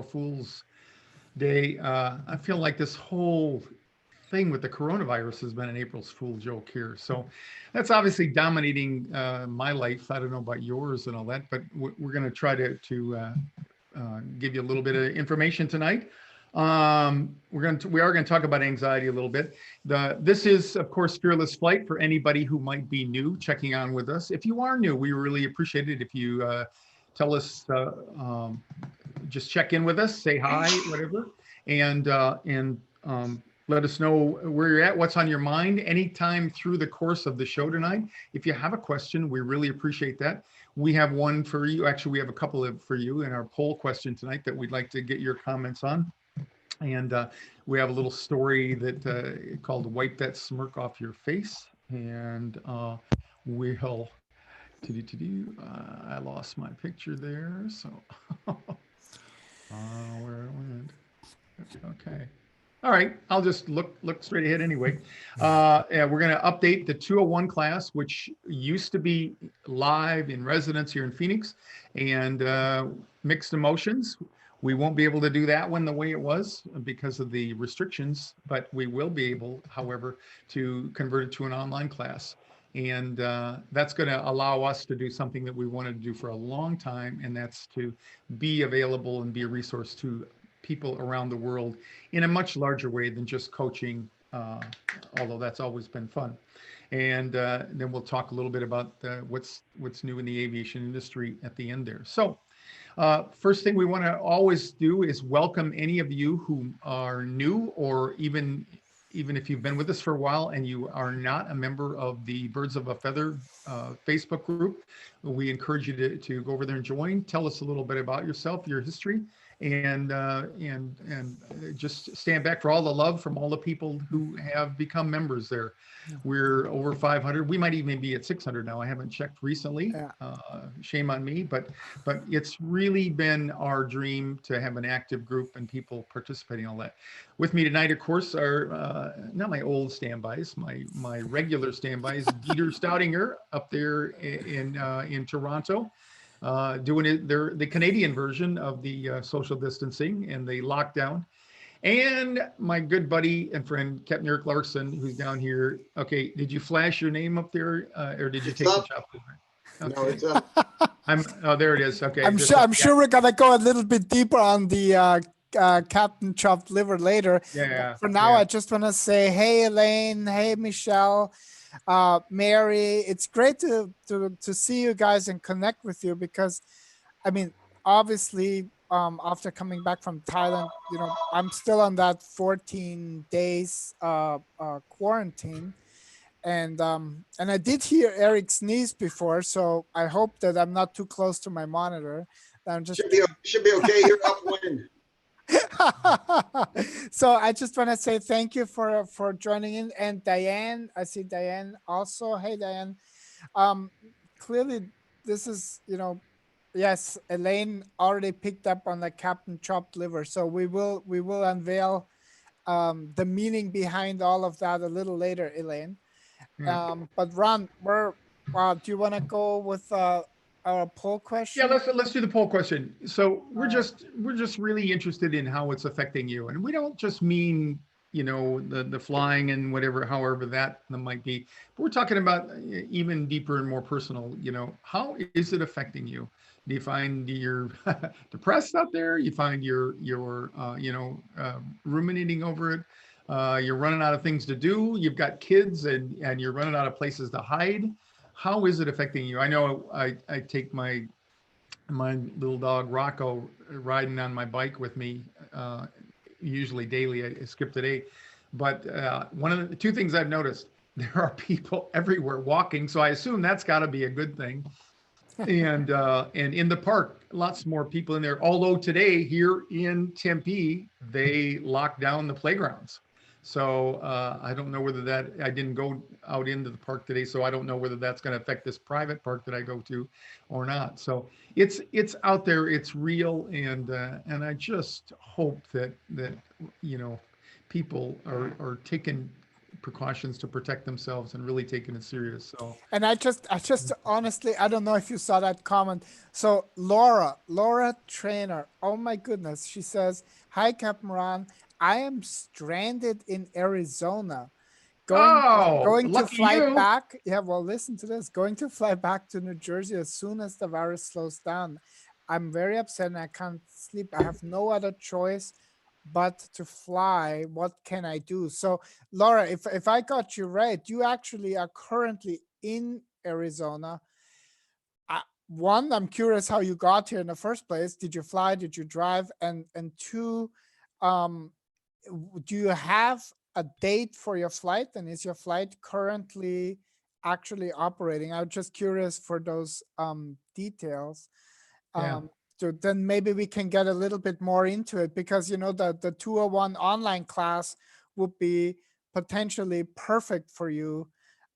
April Fool's Day. I feel like this whole thing with the coronavirus has been an April's Fool joke here. So that's obviously dominating my life. I don't know about yours and all that, but we're going to try to give you a little bit of information tonight. We are going to talk about anxiety a little bit. This is, of course, Fearless Flight for anybody who might be new checking on with us. If you are new, we really appreciate it if you tell us, just check in with us, say hi, whatever, and let us know where you're at, what's on your mind anytime through the course of the show tonight. If you have a question, we really appreciate that. We have one for you. Actually, we have a couple of for you in our poll question tonight that we'd like to get your comments on. And we have a little story that called "Wipe That Smirk Off Your Face," and we'll. I lost my picture there, so where it went. Okay. All right, I'll just look straight ahead anyway. Yeah, we're going to update the 201 class, which used to be live in residence here in Phoenix, and mixed emotions. We won't be able to do that one the way it was because of the restrictions, but we will be able, however, to convert it to an online class. And that's going to allow us to do something that we wanted to do for a long time, and that's to be available and be a resource to people around the world in a much larger way than just coaching, although that's always been fun. And then we'll talk a little bit about what's new in the aviation industry at the end there. So first thing we want to always do is welcome any of you who are new, or even if you've been with us for a while and you are not a member of the Birds of a Feather Facebook group. We encourage you to go over there and join. Tell us a little bit about yourself, your history, and just stand back for all the love from all the people who have become members there. We're over 500. We might even be at 600 now. I haven't checked recently. Shame on me, but it's really been our dream to have an active group and people participating in all that. With me tonight, of course, are not my old standbys, my regular standbys. Dieter Stoudinger up there in Toronto. Doing it, they're the Canadian version of the social distancing and the lockdown. And my good buddy and friend, Captain Eric Larson, who's down here. Okay, did you flash your name up there, or did you take the chop? Okay. No, it's up. Oh, there it is. Okay. I'm sure we're gonna go a little bit deeper on the Captain Chopped Liver later. Yeah. For now, I just want to say, hey, Elaine, hey, Michelle, Mary. It's great to see you guys and connect with you, because, I mean, obviously, after coming back from Thailand, I'm still on that 14 days quarantine, and I did hear Eric sneeze before, so I hope that I'm not too close to my monitor. I'm just should be okay. You're upwind. So I just want to say thank you for joining in, and Diane, I see Diane also. Hey, Diane. Clearly this is, yes, Elaine already picked up on the Captain Chopped Liver, so we will unveil the meaning behind all of that a little later, Elaine. But Ron, do you want to go with our poll question? Yeah, let's do the poll question. So we're just really interested in how it's affecting you, and we don't just mean the flying and however that might be, but we're talking about even deeper and more personal. How is it affecting you? Do you find you're depressed out there? You find you're ruminating over it? You're running out of things to do. You've got kids and you're running out of places to hide. How is it affecting you? I know I take my little dog Rocco riding on my bike with me, usually daily. I skip today, but one of the two things I've noticed: there are people everywhere walking, so I assume that's got to be a good thing. And in the park, lots more people in there. Although today here in Tempe, they locked down the playgrounds. So I don't know whether I didn't go out into the park today, so I don't know whether that's going to affect this private park that I go to or not. So it's out there, it's real, and I just hope that people are taking precautions to protect themselves and really taking it serious. So And I just honestly, I don't know if you saw that comment. So Laura Trainer, oh my goodness, she says, "Hi, Captain Ron. I am stranded in Arizona, oh, going to lucky fly you. back." Yeah, well, listen to this. Going to fly back to New Jersey as soon as the virus slows down. I'm very upset and I can't sleep. I have no other choice but to fly. What can I do? So, Laura, if I got you right, you actually are currently in Arizona. One, I'm curious how you got here in the first place. Did you fly? Did you drive? And two, um, do you have a date for your flight? And is your flight currently actually operating? I'm just curious for those details. Yeah. So then maybe we can get a little bit more into it, because the 201 online class would be potentially perfect for you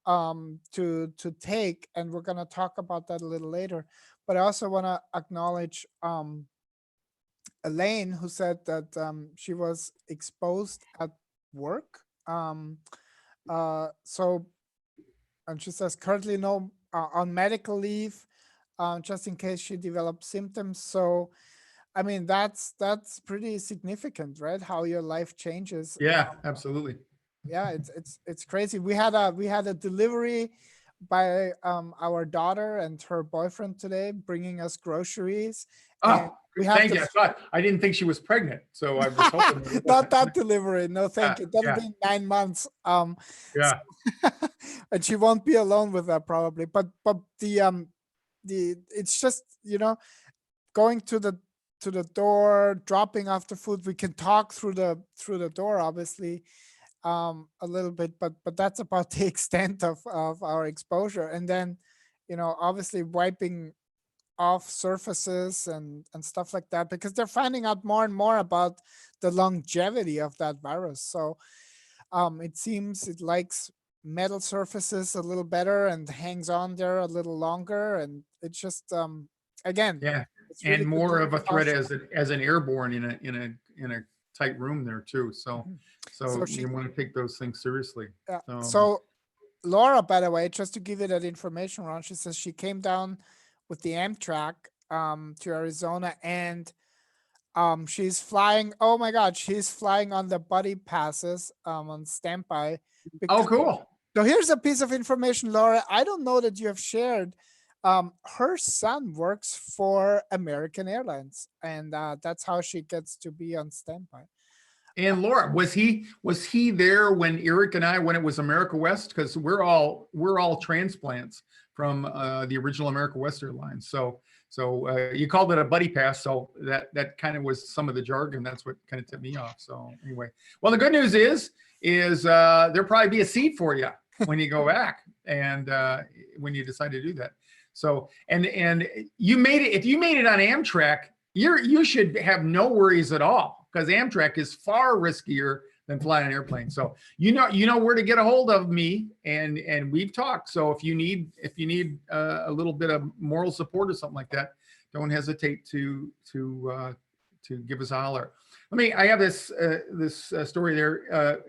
to take, and we're going to talk about that a little later. But I also want to acknowledge Elaine, who said that she was exposed at work. So, and she says currently no on medical leave, just in case she develops symptoms. So, I mean, that's pretty significant, right? How your life changes. Yeah, absolutely. Yeah, it's crazy. We had a delivery by our daughter and her boyfriend today, bringing us groceries, and Oh, we have thank you. I didn't think she was pregnant, so I was hoping. That it not wasn't. that delivery. No, thank you. That'll Yeah, be 9 months. yeah, And she won't be alone with that probably. But it's just going to the door, dropping off the food. We can talk through the door, obviously, a little bit, but that's about the extent of our exposure. And then, obviously wiping off surfaces and stuff like that, because they're finding out more and more about the longevity of that virus. So it seems it likes metal surfaces a little better and hangs on there a little longer. And it's just again, yeah. it's really And good to more be of a threat cautious. as an airborne in a tight room there too. So Mhm. so So you want to take those things seriously. yeah. So So Laura, by the way, just to give you that information, Ron, she says she came down with the Amtrak to Arizona, and she's flying. Oh my God, she's flying on the buddy passes on standby. oh, Because cool. so here's a piece of information, Laura. I don't know that you have shared. Her son works for American Airlines, and that's how she gets to be on standby. And Laura, was he there when Eric and I, when it was America West? Because we're all transplants from the original America West Airlines. So you called it a buddy pass. So that kind of was some of the jargon. That's what kind of tipped me off. So anyway, well, the good news is there'll probably be a seat for you when you go back and when you decide to do that. So and you made it. If you made it on Amtrak, you should have no worries at all, because Amtrak is far riskier than flying an airplane. So you know where to get a hold of me, and we've talked. So if you need a little bit of moral support or something like that, don't hesitate to give us a holler. I have this story there.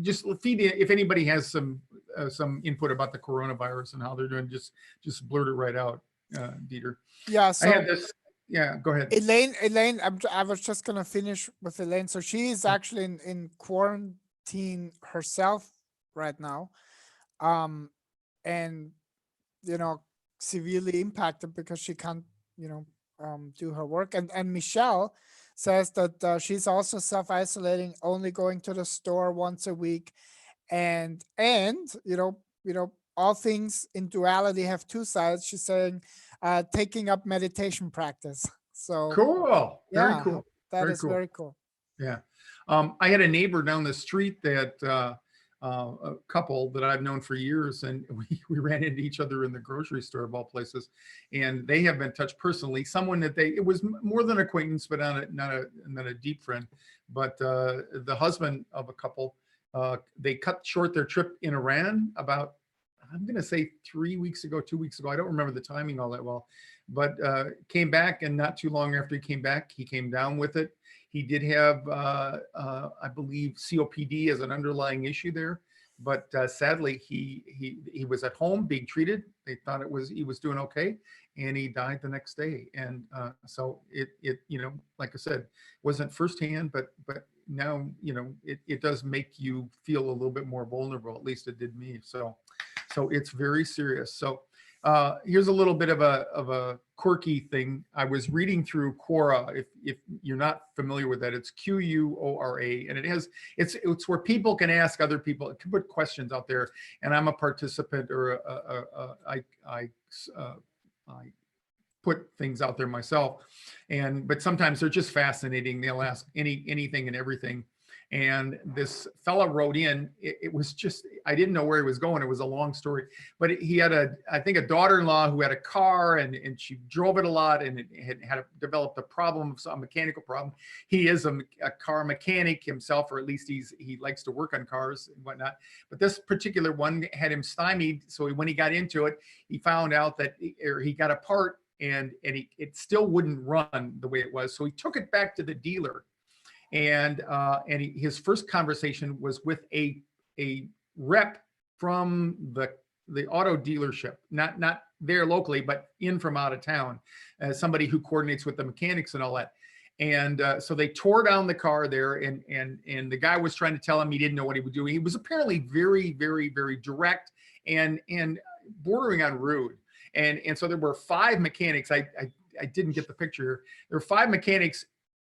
Just feed if anybody has some input about the coronavirus and how they're doing, just blurt it right out, Dieter. Yeah. I So had this. Yeah, go ahead. Elaine, I was just gonna finish with Elaine. So she is actually in quarantine herself right now, and severely impacted because she can't do her work. And Michelle says that she's also self-isolating, only going to the store once a week, and all things in duality have two sides. She's saying taking up meditation practice. So Cool. Very yeah, cool. that Very is cool. very cool. Yeah. I had a neighbor down the street that a couple that I've known for years, and we ran into each other in the grocery store of all places, and they have been touched personally. Someone that it was more than acquaintance, but not a deep friend. But the husband of a couple, they cut short their trip in Iran about, I'm going to say 2 weeks ago. I don't remember the timing all that well, but came back, and not too long after he came back, he came down with it. He did have, I believe, COPD as an underlying issue there. sadly he was at home being treated. They thought he was doing okay, and he died the next day. And so it like I said, wasn't firsthand, but now it does make you feel a little bit more vulnerable. At least it did me. So it's very serious. So here's a little bit of a quirky thing. I was reading through Quora. If you're not familiar with that, it's Quora, and it's where people can ask other people, can put questions out there. And I'm a participant, or I put things out there myself. But sometimes they're just fascinating. They'll ask anything and everything. And this fella wrote in, it was just, I didn't know where he was going. It was a long story, but he had I think a daughter-in-law who had a car, and she drove it a lot, and it had developed a problem, a mechanical problem. He is a car mechanic himself, or at least he likes to work on cars and whatnot. But this particular one had him stymied. So when he got into it, he found out that he got a part, and it still wouldn't run the way it was. So he took it back to the dealer. And his first conversation was with a rep from the auto dealership, not there locally, but in from out of town, somebody who coordinates with the mechanics and all that. And so they tore down the car there, and the guy was trying to tell him he didn't know what he was doing. He was apparently very, very, very direct and bordering on rude. And so there were 5 mechanics. I didn't get the picture. There were 5 mechanics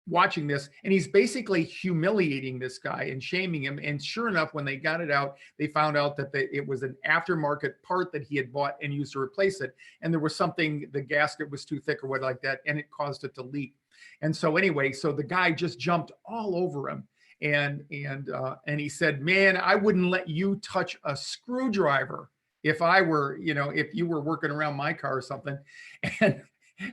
watching this, and he's basically humiliating this guy and shaming him. And sure enough, when they got it out, they found out that it was an aftermarket part that he had bought and used to replace it. And there was something, the gasket was too thick or what like that, and it caused it to leak. And so anyway, so the guy just jumped all over him. And he said, man, I wouldn't let you touch a screwdriver if I were, if you were working around my car or something.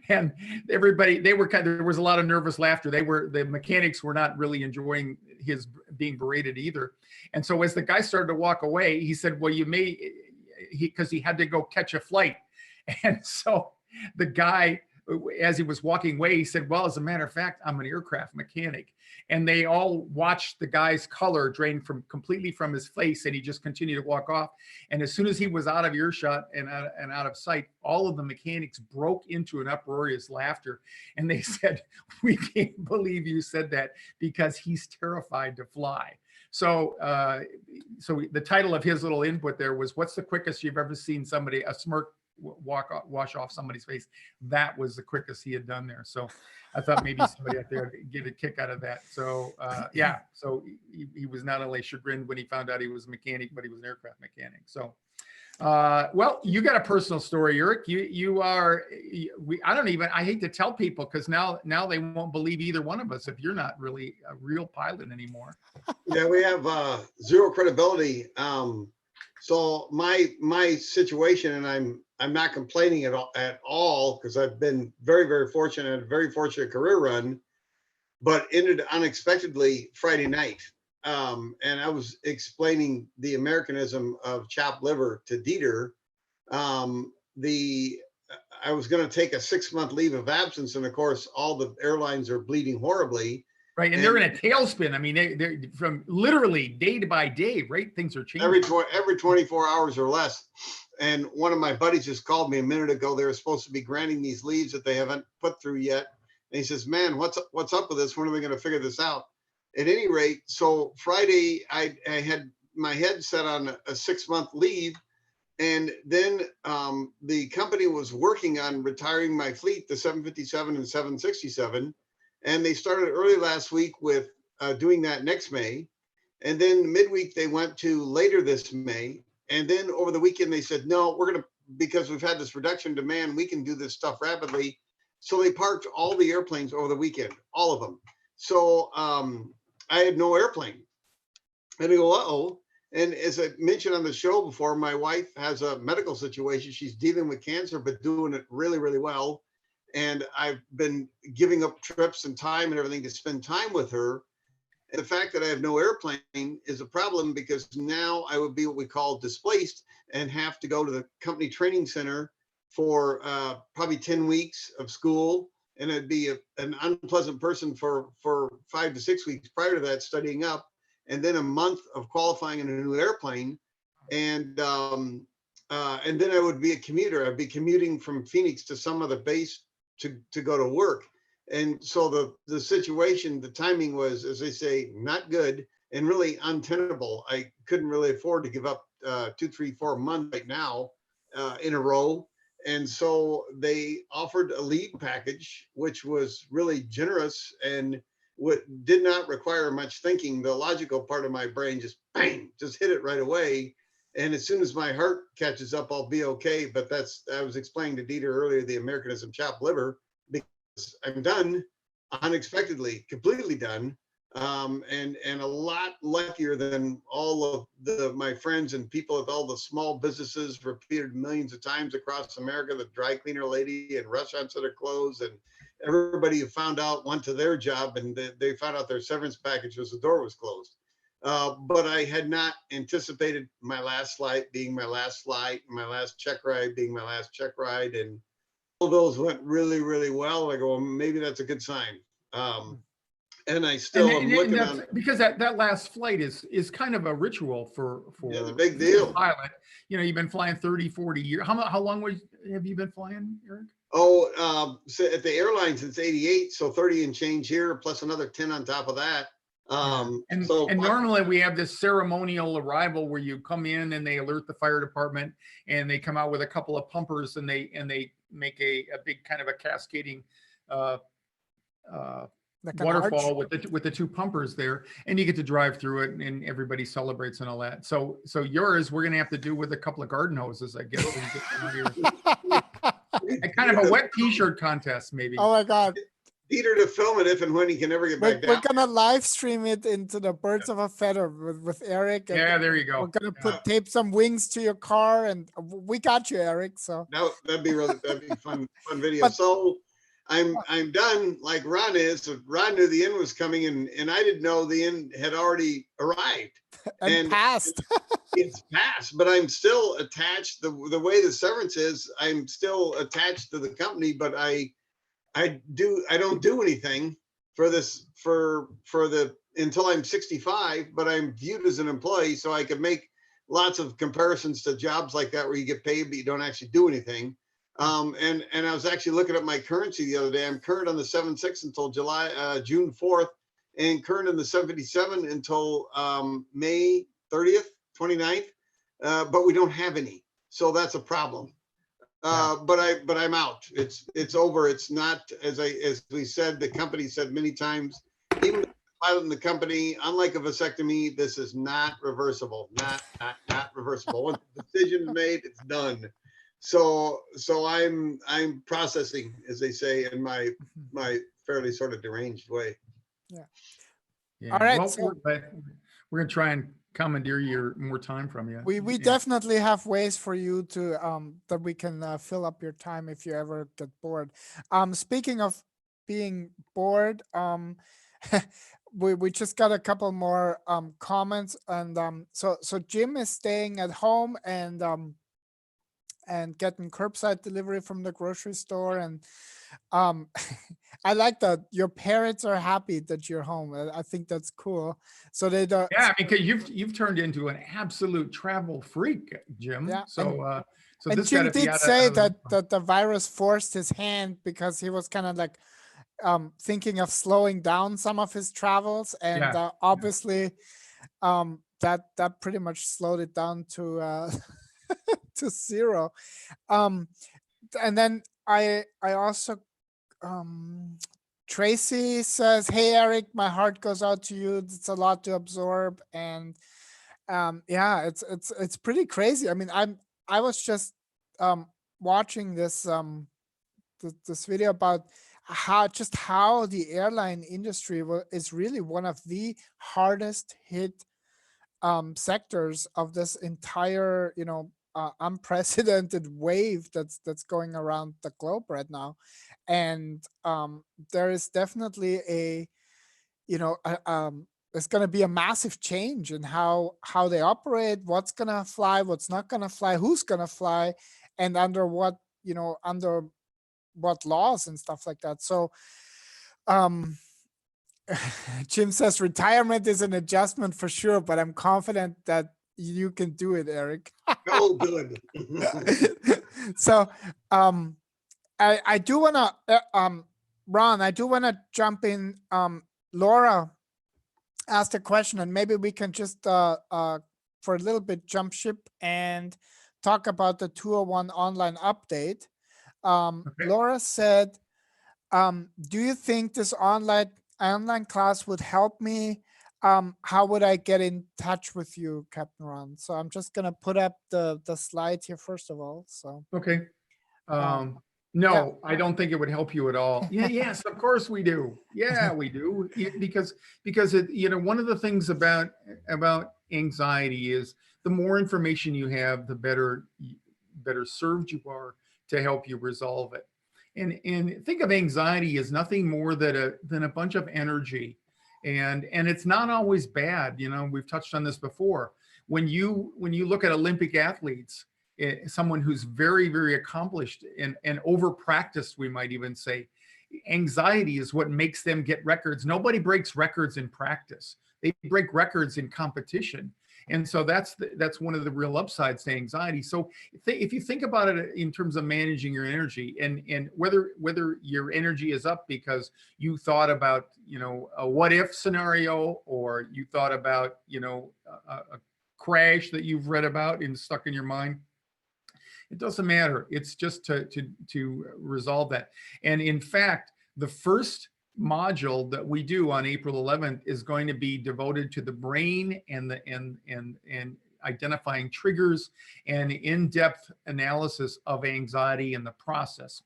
And everybody, there was a lot of nervous laughter. The mechanics were not really enjoying his being berated either. And so as the guy started to walk away, he said, well, because he had to go catch a flight. And so the guy, as he was walking away, he said, well, as a matter of fact, I'm an aircraft mechanic. And they all watched the guy's color drain completely from his face, and he just continued to walk off. And as soon as he was out of earshot and out of sight, all of the mechanics broke into an uproarious laughter. And they said, we can't believe you said that, because he's terrified to fly. So the title of his little input there was, what's the quickest you've ever seen a smirk wash off somebody's face? That was the quickest he had done there. So I thought maybe somebody out there would get a kick out of that. So yeah, so he was not only chagrined when he found out he was a mechanic, but he was an aircraft mechanic. So well, you got a personal story, Eric. I hate to tell people, because now they won't believe either one of us if you're not really a real pilot anymore. Yeah, we have zero credibility. So my situation, and I'm not complaining at all, because I've been very, very fortunate, a very fortunate career run, but ended unexpectedly Friday night. And I was explaining the Americanism of chopped liver to Dieter. I was going to take a 6-month leave of absence, and of course, all the airlines are bleeding horribly. Right, and they're in a tailspin. I mean, they're from literally day by day, right? Things are changing. Every 24 hours or less. And one of my buddies just called me a minute ago. They were supposed to be granting these leaves that they haven't put through yet. And he says, man, what's up with this? When are we going to figure this out? At any rate, so Friday, I had my head set on a 6-month leave. And then the company was working on retiring my fleet, the 757 and 767. And they started early last week with doing that next May. And then midweek, they went to later this May. And then over the weekend, they said, no, because we've had this reduction demand, we can do this stuff rapidly. So they parked all the airplanes over the weekend, all of them. So I had no airplane. And I go, uh-oh. And as I mentioned on the show before, my wife has a medical situation. She's dealing with cancer, but doing it really, really well. And I've been giving up trips and time and everything to spend time with her. And the fact that I have no airplane is a problem, because now I would be what we call displaced and have to go to the company training center for probably 10 weeks of school. And I'd be an unpleasant person for 5 to 6 weeks prior to that, studying up. and then a month of qualifying in a new airplane. And then I would be a commuter. I'd be commuting from Phoenix to some other base to go to work. And so the situation, the timing was, as they say, not good and really untenable. I couldn't really afford to give up 2, 3, 4 months right now in a row. And so they offered a leave package, which was really generous and did not require much thinking. The logical part of my brain just bang, just hit it right away. And as soon as my heart catches up, I'll be okay. But I was explaining to Dieter earlier, the Americanism chopped liver, because I'm done unexpectedly, completely done. And a lot luckier than all of my friends and people at all the small businesses repeated millions of times across America, the dry cleaner lady and restaurants that are closed, and everybody who found out went to their job and they found out their severance package was the door was closed. But I had not anticipated my last flight being my last flight, my last check ride being my last check ride. And all those went really, really well. I go, well, maybe that's a good sign. And I still am looking on, because that last flight is kind of a ritual for yeah, the big deal. Pilot. You know, you've been flying 30, 40 years. How long have you been flying, Eric? Oh, so at the airline since '88, so 30 and change here, plus another 10 on top of that. And normally we have this ceremonial arrival where you come in and they alert the fire department and they come out with a couple of pumpers and they make a big kind of a cascading Like an waterfall arch. with the two pumpers there, and you get to drive through it and everybody celebrates and all that. So yours we're gonna have to do with a couple of garden hoses, I guess. When you get them out here. A kind of a wet t-shirt contest, maybe. Oh my God. Dieter to film it if and when he can ever get back We're down. gonna live stream it into the Birds of a Feather with Eric. And Yeah, there you go. we're gonna tape some wings to your car, and we got you, Eric. So That'd be fun video. But- So I'm done like Ron is. So Ron knew the end was coming, and I didn't know the end had already arrived. and passed. It's passed, but I'm still attached. The way the severance is, I'm still attached to the company, but I don't do anything for this until I'm 65, but I'm viewed as an employee, so I could make lots of comparisons to jobs like that where you get paid but you don't actually do anything. And I was actually looking at my currency the other day. I'm current on the 7.6 until June 4th, and current on the 757 until May 30th, 29th. But we don't have any, so that's a problem. But I'm out. It's over. It's not, as we said, the company said many times, even the pilot in the company, unlike a vasectomy, this is not reversible. Not reversible. Once the decision is made, it's done. So I'm processing, as they say, in my fairly sort of deranged way. Yeah. All right, Well, so- we're gonna try and commandeer more time from you. We Yeah. definitely have ways for you to that we can fill up your time if you ever get bored. Speaking of being bored, we just got a couple more comments, and so Jim is staying at home and getting curbside delivery from the grocery store, and I like that your parents are happy that you're home. I think that's cool. So they don't. Yeah, because you've turned into an absolute travel freak, Jim. Yeah, So And this Jim gotta be did out of- say out of- that the virus forced his hand because he was kind of like thinking of slowing down some of his travels, and Yeah. obviously that pretty much slowed it down to to zero. And then I also Tracy says, "Hey Eric, my heart goes out to you. It's a lot to absorb, and yeah, it's pretty crazy. I mean, I was just watching this this video about how the airline industry is really one of the hardest hit sectors of this entire unprecedented wave that's going around the globe right now. And there is definitely there's going to be a massive change in how they operate, what's going to fly, what's not going to fly, who's going to fly, and under what laws and stuff like that. So Jim says retirement is an adjustment for sure, but I'm confident that you can do it, Eric. Oh, good. So, I do want to, Ron, I do want to jump in. Laura asked a question, and maybe we can just, for a little bit, jump ship and talk about the 201 online update. Okay. Laura said, do you think this online class would help me? How would I get in touch with you, Captain Ron? So I'm just gonna put up the slide here first of all. So Okay. No, yeah. I don't think it would help you at all. Yeah, yes, of course we do. Yeah, we do. Because it, one of the things about anxiety is the more information you have, the better served you are to help you resolve it. And think of anxiety as nothing more than a bunch of energy. And it's not always bad. We've touched on this before. When you look at Olympic athletes, someone who's very, very accomplished and over practiced, we might even say, anxiety is what makes them get records. Nobody breaks records in practice. They break records in competition. And so that's one of the real upsides to anxiety. So if you think about it in terms of managing your energy, and whether your energy is up because you thought about, a what if scenario, or you thought about, a crash that you've read about and stuck in your mind, it doesn't matter. It's just to resolve that. And in fact, the first module that we do on April 11th is going to be devoted to the brain and identifying triggers and in-depth analysis of anxiety and the process.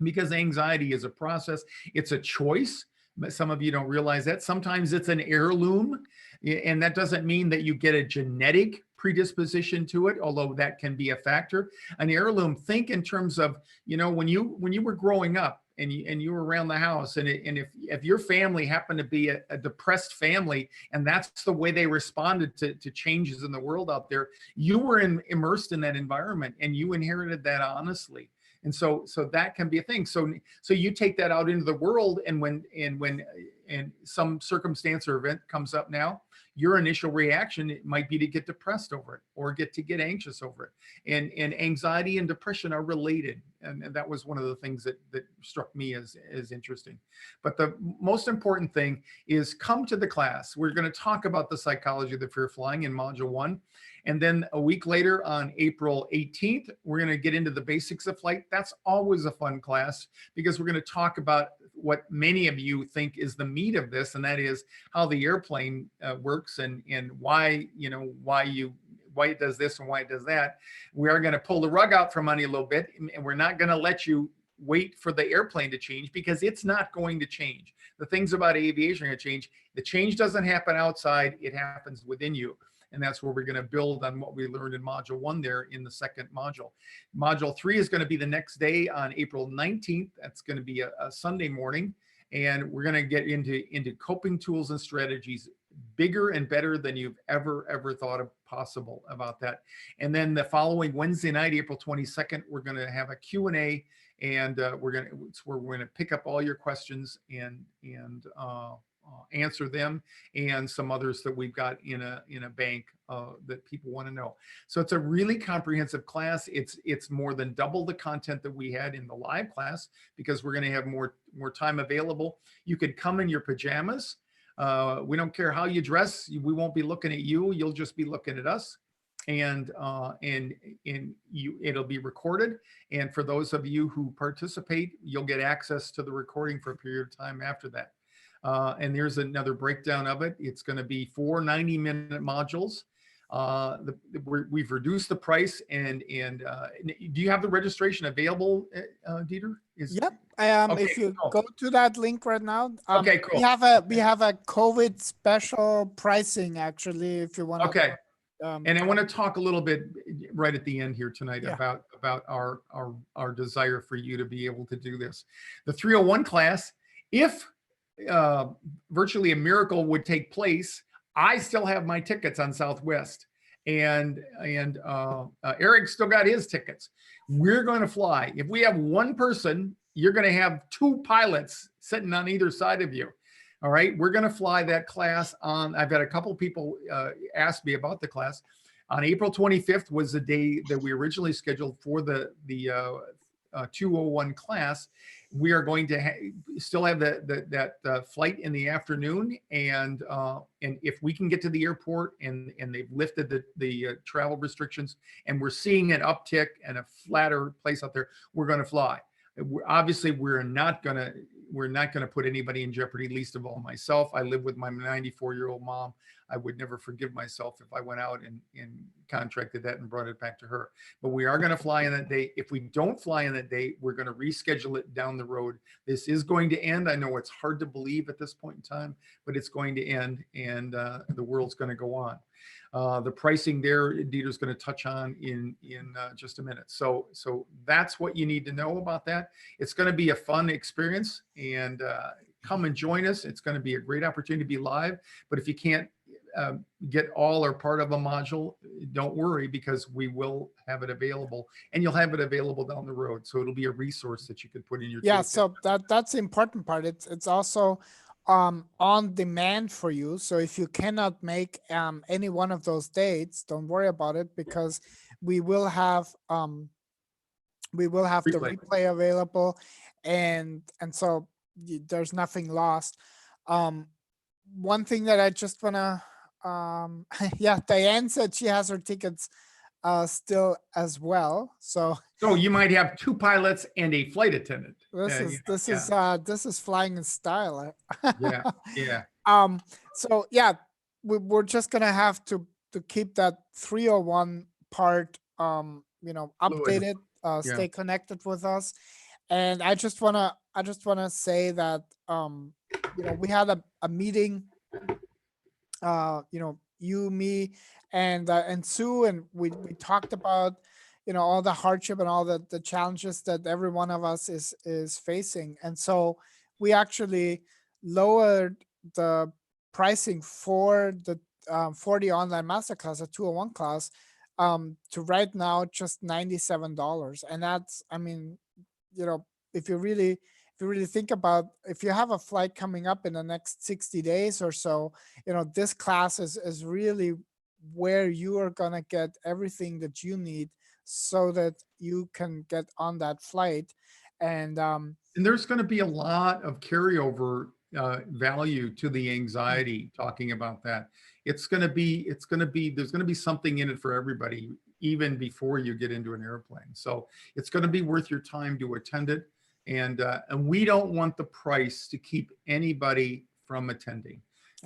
Because anxiety is a process, it's a choice. Some of you don't realize that. Sometimes it's an heirloom, and that doesn't mean that you get a genetic predisposition to it, although that can be a factor. An heirloom, think in terms of, when you were growing up and you were around the house, and if your family happened to be a depressed family, and that's the way they responded to changes in the world out there, you were immersed in that environment, and you inherited that honestly. And so that can be a thing. So you take that out into the world, and when some circumstance or event comes up now, your initial reaction might be to get depressed over it or get anxious over it. And anxiety and depression are related. And that was one of the things that struck me as interesting. But the most important thing is come to the class. We're going to talk about the psychology of the fear of flying in module 1. And then a week later on April 18th, we're going to get into the basics of flight. That's always a fun class because we're going to talk about what many of you think is the meat of this, and that is how the airplane works and why it does this and why it does that. We are going to pull the rug out from under you a little bit, and we're not going to let you wait for the airplane to change, because it's not going to change. The things about aviation are going to change. The change doesn't happen outside, it happens within you. And that's where we're going to build on what we learned in module 1 there in the second module. Module 3 is going to be the next day on April 19th. That's going to be a Sunday morning. And we're going to get into coping tools and strategies, bigger and better than you've ever thought of possible about that. And then the following Wednesday night, April 22nd, we're going to have a Q&A, and we're going to pick up all your questions and answer them, and some others that we've got in a bank that people want to know. So it's a really comprehensive class. It's more than double the content that we had in the live class, because we're going to have more time available. You could come in your pajamas. We don't care how you dress. We won't be looking at you. You'll just be looking at us. And it'll be recorded. And for those of you who participate, you'll get access to the recording for a period of time after that. And there's another breakdown of it. It's going to be 4 90-minute modules. We've reduced the price. And do you have the registration available, Dieter? Yep. Okay, If you cool. go to that link right now, Okay, cool. we have a COVID special pricing, actually, if you want to. Okay. And I want to talk a little bit right at the end here tonight about our desire for you to be able to do this. The 301 class, if virtually a miracle would take place, I still have my tickets on Southwest, and Eric still got his tickets. We're going to fly. If we have one person, you're going to have 2 pilots sitting on either side of you. All right, we're going to fly that class on. I've had a couple people ask me about the class. On April 25th was the day that we originally scheduled for the 201 class. We are going to still have that flight in the afternoon, and if we can get to the airport and they've lifted the travel restrictions and we're seeing an uptick and a flatter place out there, we're going to fly. Obviously, we're not going to put anybody in jeopardy, least of all myself. I live with my 94-year-old mom. I would never forgive myself if I went out and contracted that and brought it back to her. But we are going to fly in that day. If we don't fly in that day, we're going to reschedule it down the road. This is going to end. I know it's hard to believe at this point in time, but it's going to end, and the world's going to go on. The pricing there, Dieter's going to touch on in just a minute. So that's what you need to know about that. It's going to be a fun experience, and come and join us. It's going to be a great opportunity to be live. But if you can't get all or part of a module, don't worry, because we will have it available, and you'll have it available down the road. So it'll be a resource that you could put in your toolkit. So that's the important part. It's also on demand for you. So if you cannot make any one of those dates, don't worry about it, because we will have the replay available, and so there's nothing lost. One thing that I just wanna Diane said she has her tickets still as well. So you might have 2 pilots and a flight attendant. This is flying in style. Yeah. So we're just gonna have to keep that 301 part updated, stay connected with us. And I just wanna say that we had a meeting, you, me, and Sue, and we talked about all the hardship and all the challenges that every one of us is facing. And so we actually lowered the pricing for the online masterclass, a 201 class, to right now just $97. And that's, if you really think about, if you have a flight coming up in the next 60 days or so, this class is really where you are going to get everything that you need so that you can get on that flight. And there's going to be a lot of carryover value to the anxiety talking about that. There's going to be something in it for everybody, even before you get into an airplane. So it's going to be worth your time to attend it. And we don't want the price to keep anybody from attending.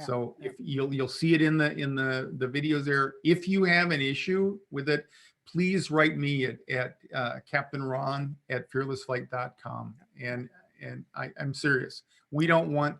So if you'll see it in the videos there. If you have an issue with it, please write me at Captain Ron at FearlessFlight.com. And I'm serious. We don't want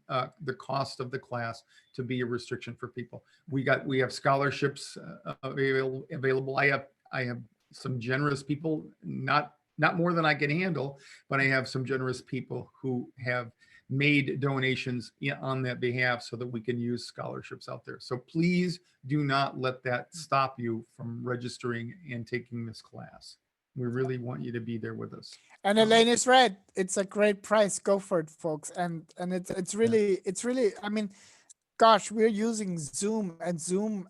the cost of the class to be a restriction for people. We have scholarships available. I have some generous people, not more than I can handle, but I have some generous people who have made donations on that behalf so that we can use scholarships out there. So please do not let that stop you from registering and taking this class. We really want you to be there with us. And Elaine is right. It's a great price. Go for it, folks. And it's really, gosh, we're using Zoom, and Zoom,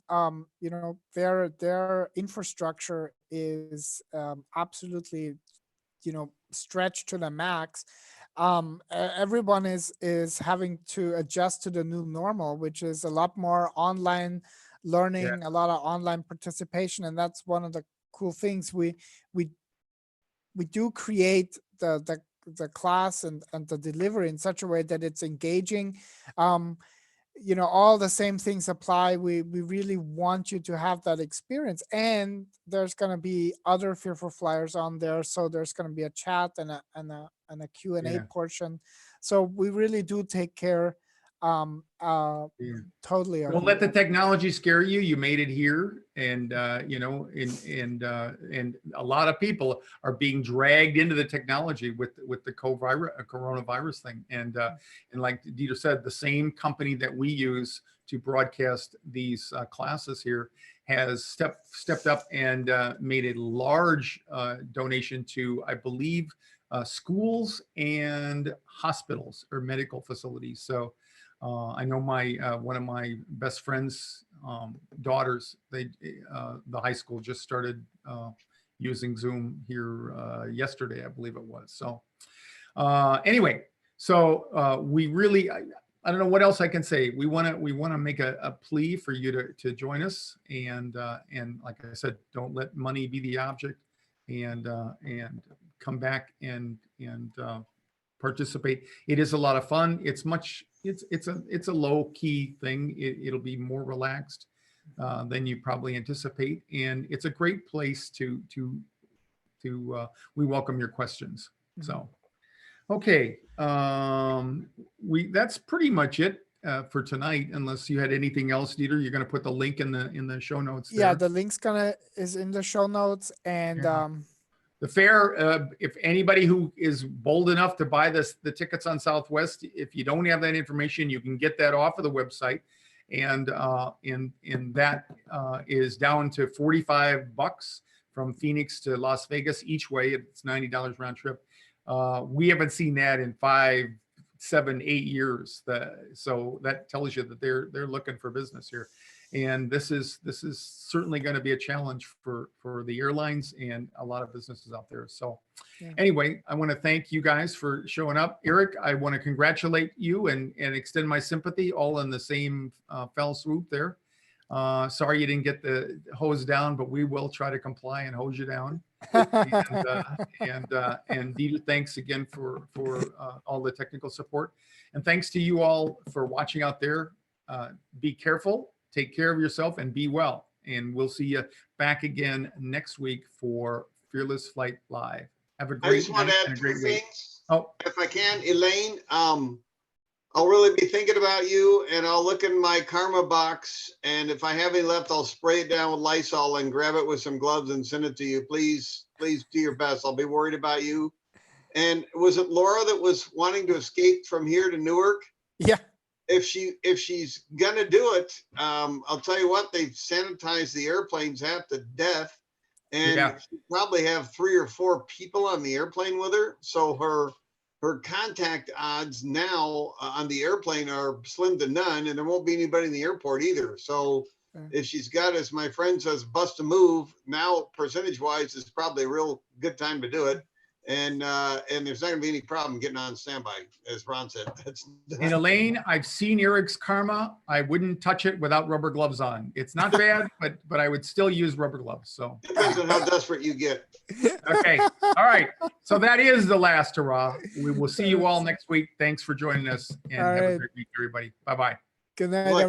their infrastructure is absolutely, stretched to the max. Everyone is having to adjust to the new normal, which is a lot more online learning, a lot of online participation. And that's one of the cool things. We do create the class and the delivery in such a way that it's engaging. All the same things apply. We really want you to have that experience, and there's going to be other Fearful Flyers on there. So there's going to be a chat and a Q&A portion. So we really do take care totally. Don't let the technology scare you. You made it here, and and a lot of people are being dragged into the technology with the coronavirus thing. And like Dieter said, the same company that we use to broadcast these classes here has stepped up and made a large donation to, I believe, schools and hospitals or medical facilities. So I know my one of my best friends' daughters. The high school just started using Zoom here yesterday, I believe it was. So anyway, so we really. I don't know what else I can say. We want to make a plea for you to join us, and like I said, don't let money be the object, and come back and participate. It is a lot of fun. It's a low key thing. It'll be more relaxed than you probably anticipate, and it's a great place to we welcome your questions. So. Okay, that's pretty much it for tonight. Unless you had anything else, Dieter, you're going to put the link in the show notes. Yeah, there. the link's is in the show notes, and Yeah. The fair. If anybody who is bold enough to buy the tickets on Southwest, if you don't have that information, you can get that off of the website, and that is down to $45 from Phoenix to Las Vegas each way. It's $90 round trip. We haven't seen that in 5, 7, 8 years. So that tells you that they're looking for business here, and this is certainly going to be a challenge for the airlines and a lot of businesses out there. So anyway, I want to thank you guys for showing up. Eric, I want to congratulate you and extend my sympathy, all in the same fell swoop there. Sorry you didn't get the hose down, but we will try to comply and hose you down. And Dieter, thanks again for all the technical support, and thanks to you all for watching out there. Be careful, take care of yourself, and be well. And we'll see you back again next week for Fearless Flight Live. Have a I great just want to night add and a two great week. things, Oh, if I can, Elaine. I'll really be thinking about you, and I'll look in my karma box, and if I have any left, I'll spray it down with Lysol and grab it with some gloves and send it to you. Please do your best. I'll be worried about you. And was it Laura that was wanting to escape from here to Newark? yeah, If she's gonna do it, I'll tell you what, they've sanitized the airplanes half to death, and Yeah. she probably have 3 or 4 people on the airplane with her. So her contact odds now on the airplane are slim to none, and there won't be anybody in the airport either. So if she's got, as my friend says, bust a move, now percentage wise is probably a real good time to do it. And there's not gonna be any problem getting on standby, as Ron said. and Elaine, I've seen Eric's karma. I wouldn't touch it without rubber gloves on. It's not bad, but I would still use rubber gloves. So Depends on how desperate you get. okay, all right. So that is the last hurrah. We will see you all next week. Thanks for joining us, and All have a right. great week, everybody. Bye bye. good night, Like- everyone.